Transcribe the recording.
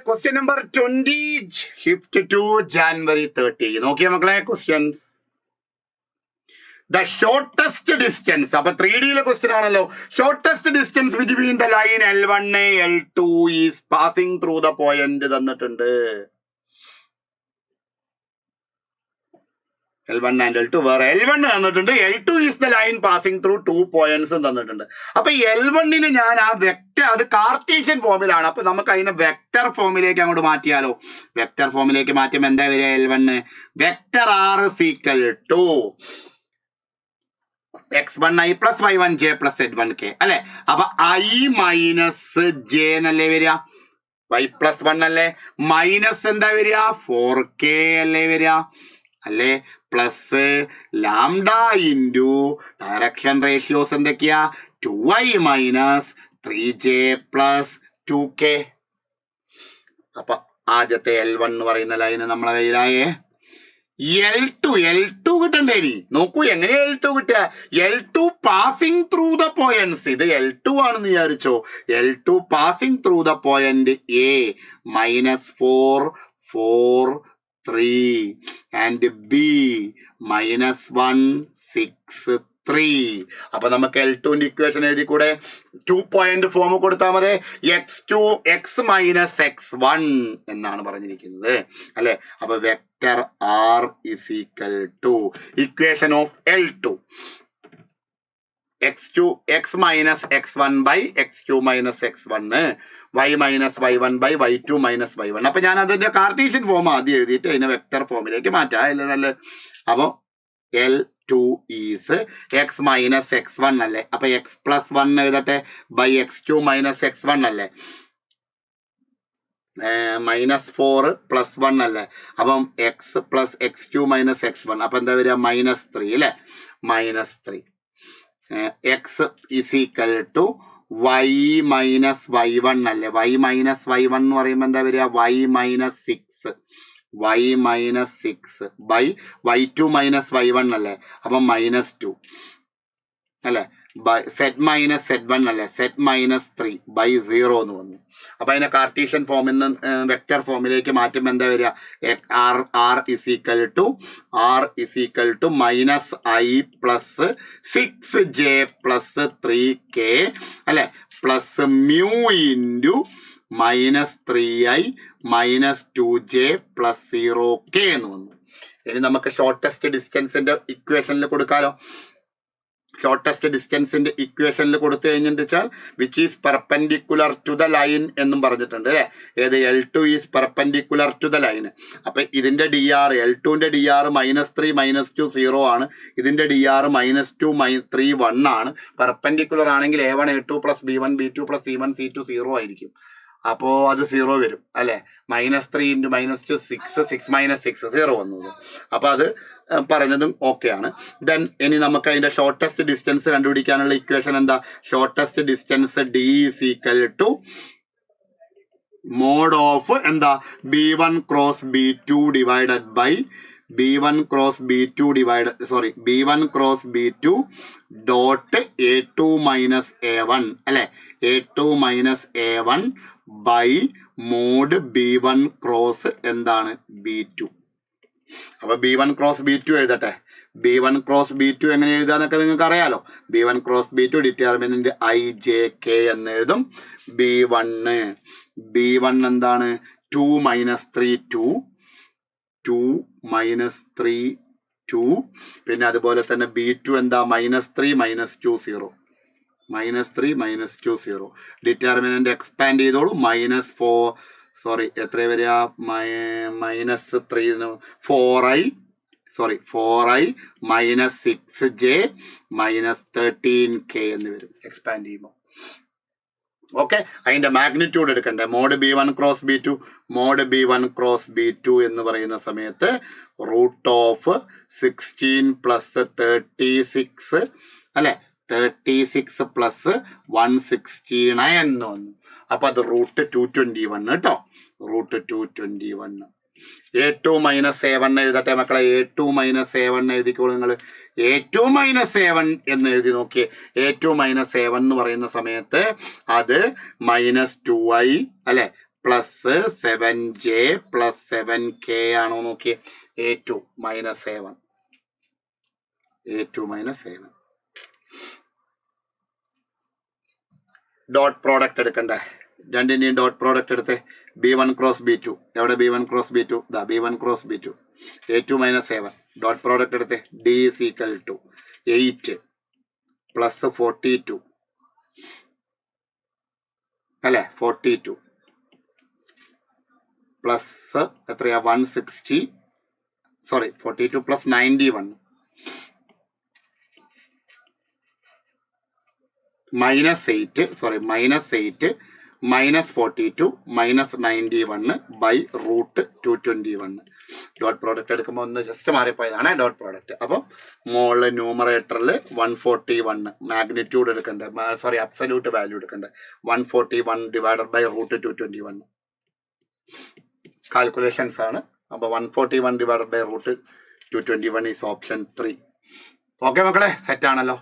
Question number 20, shift to January 30. നോക്കിയ മക്കളെ questions. The shortest distance. അപ്പൊ 3Dയിലെ question ആണല്ലോ. Shortest distance between the line L1 L2 is passing through the point തന്നിട്ടുണ്ട്. L1 and L2 വേറെ L1 തന്നിട്ടുണ്ട്. L2 is the line passing through 2 points തന്നിട്ടുണ്ട്. അപ്പൊ L1ന് ഞാൻ ആ വെക്ടർ, അത് കാർട്ടീഷ്യൻ ഫോമിലാണ്. അപ്പൊ നമുക്ക് അതിനെ വെക്ടർ ഫോമിലേക്ക് അങ്ങോട്ട് മാറ്റിയാലോ. വെക്ടർ ഫോമിലേക്ക് മാറ്റുമ്പോൾ എന്താ വരിക? L1 vector R is equal to x1i plus y1j plus z1k അല്ലെ. അപ്പൊ i മൈനസ് j എന്നല്ലേ വരിക? y പ്ലസ് 1 അല്ലേ. മൈനസ് എന്താ വരിക? 4k അല്ലേ വരിക അല്ലേ. Plus lambda into direction ratios എന്തൊക്കെയാ? 2i minus 3j plus 2k. അപ്പൊ ആദ്യത്തെ L1 എന്ന് പറയുന്ന ലൈന് നമ്മളെ കയ്യിലായേ. L2 കിട്ടണ്ടേ? ഇനി നോക്കൂ എങ്ങനെയാ L2 കിട്ടുക? L2 passing through the points. ഇത് L2 ആണെന്ന് വിചാരിച്ചോ. L2 passing through the point A -4 4 3 and B -1 6 3. അപ്പൊ നമുക്ക് L2ന്റെ ഇക്വേഷൻ എഴുതി കൂടെ? 2 പോയിന്റ് ഫോം കൊടുത്താൽ മതി. x2 x മൈനസ് x1 എന്നാണ് പറഞ്ഞിരിക്കുന്നത് അല്ലെ. അപ്പൊ vector R is equal to equation of L2 x2 x minus x1 by x2 minus x1 y minus y1 by y2 minus y1. അപ്പൊ ഞാൻ അതിന്റെ കാർട്ടീഷ്യൻ ഫോം ആദ്യം എഴുതിയിട്ട് അതിനെ വെക്ടർ ഫോമിലേക്ക് മാറ്റാം അല്ലേ നല്ലത്. അപ്പൊ L2 is x minus x1 അല്ലേ. അപ്പൊ x പ്ലസ് 1 എഴുതട്ടെ ബൈ x2 മൈനസ് x1 അല്ലേ. -4 പ്ലസ് 1 അല്ലേ. അപ്പം x plus x2 minus x1. അപ്പൊ എന്താ വരിക? -3 അല്ലേ. -3 x is equal to y minus y1 അല്ലേ. y മൈനസ് y1 എന്ന് പറയുമ്പോൾ എന്താ വരിക? y minus 6 y minus 6 by y2 minus y1 അല്ലേ. അപ്പം -2 അല്ലേ. ബൈ സെറ്റ് മൈനസ് z1 അല്ലേ. സെറ്റ് -3 ബൈ 0 എന്ന് വന്നു. അപ്പൊ അതിനെ കാർട്ടീഷ്യൻ ഫോമിൽ നിന്ന് വെക്ടർ ഫോമിലേക്ക് മാറ്റുമ്പോൾ എന്താ വരിക? R is equal to -i plus 6j plus 3k അല്ലെ plus mu into -3i -2j plus 0k എന്ന് വന്നു. ഇനി നമുക്ക് ഷോർട്ടസ്റ്റ് ഡിസ്റ്റൻസിന്റെ ഇക്വേഷനിൽ കൊടുക്കാലോ. ഷോർട്ടസ്റ്റ് ഡിസ്റ്റൻസിന്റെ ഇക്വേഷനിൽ കൊടുത്തു കഴിഞ്ഞിട്ട് വെച്ചാൽ which is perpendicular to the line എന്നും പറഞ്ഞിട്ടുണ്ട് അല്ലെ. ഏത്? L2 is perpendicular to the line. അപ്പൊ ഇതിന്റെ dr L2ന്റെ dr -3 -2 0 ആണ്. ഇതിന്റെ dr -2 3 1 ആണ്. പെർപെൻഡിക്കുലർ ആണെങ്കിൽ A1 A2 plus B1 B2 plus C1 C2 0 ആയിരിക്കും. അപ്പോ അത് 0 വരും അല്ലെ. -3 × -2 6 6 - 6 0 വന്നത്. അപ്പൊ അത് പറഞ്ഞതും ഓക്കെ ആണ്. ദെൻ ഇനി നമുക്ക് അതിന്റെ ഷോർട്ടസ്റ്റ് ഡിസ്റ്റൻസ് കണ്ടുപിടിക്കാനുള്ള ഇക്വേഷൻ എന്താ? Shortest distance D is equal to mod of എന്താ? B1 cross B2 divided by B1 cross B2 dot A2 minus A1 അല്ലെ. A2 minus A1 by mode B1 cross എന്താണ്? B2. അപ്പൊ B1 cross B2 എഴുതട്ടെ. B1 cross B2 എങ്ങനെ എഴുതാന്നൊക്കെ നിങ്ങൾക്ക് അറിയാലോ. B1 cross B2 determinant IJK എന്ന് എഴുതും. B1 എന്താണ്? 2 - 3 2 -3 2. പിന്നെ അതുപോലെ തന്നെ B2 എന്താ? -3 -2 0 -3 -2 0. ഡിറ്റർമിനന്റ് എക്സ്പാൻഡ് ചെയ്തോളൂ. -4 എത്ര വരിക? -3 4i -6j -13k എന്ന് വരും എക്സ്പാൻഡ് ചെയ്യുമ്പോൾ. ഓക്കെ, അതിന്റെ മാഗ്നിറ്റ്യൂഡ് എടുക്കണ്ടേ? മോഡ് B1 ക്രോസ് B2 എന്ന് പറയുന്ന സമയത്ത് √16 പ്ലസ് 36 അല്ലെ. 36 പ്ലസ് 169 എന്ന് വന്നു. അപ്പൊ അത് √221 കേട്ടോ. √221. A2 - A1 എഴുതട്ടെ മക്കളെ. A2 - A1 എഴുതിക്കോളൂ നിങ്ങൾ. A2 - A1 എന്ന് എഴുതി നോക്കിയേ. A2 - A1 എന്ന് പറയുന്ന സമയത്ത് അത് -2i അല്ലെ പ്ലസ് 7j പ്ലസ് 7k ആണോ നോക്കിയേ. A2 minus A1. A2 minus A1. Dot product എടുക്കണ്ടേ? രണ്ടിൻ്റെയും ഡോട്ട് പ്രോഡക്റ്റ് എടുത്ത് B1 ക്രോസ് B2. എവിടെ B1 ക്രോസ് B2? ദാ B1 cross B2. A2 minus A1. Dot product എടുത്ത് D is equal to 8 plus 42 അല്ലേ, 42 plus എത്രയാ 160, sorry 42 plus 91 -8, sorry -8 minus 42 minus 91 by root 221. Dot product എടുക്കുമ്പോൾ ഒന്ന് just മാറിപ്പോയതാണ് dot product. അപ്പം മോള് ന്യൂമറേറ്ററിൽ 141 മാഗ്നിറ്റ്യൂഡ് എടുക്കണ്ടേ, സോറി അബ്സല്യൂട്ട് വാല്യൂ എടുക്കണ്ടേ. 141 ഡിവൈഡഡ് ബൈ റൂട്ട് 221 കാൽക്കുലേഷൻസ് ആണ്. അപ്പോൾ 141 divided by root 221 is option 3. Okay മക്കളെ, സെറ്റ് ആണല്ലോ.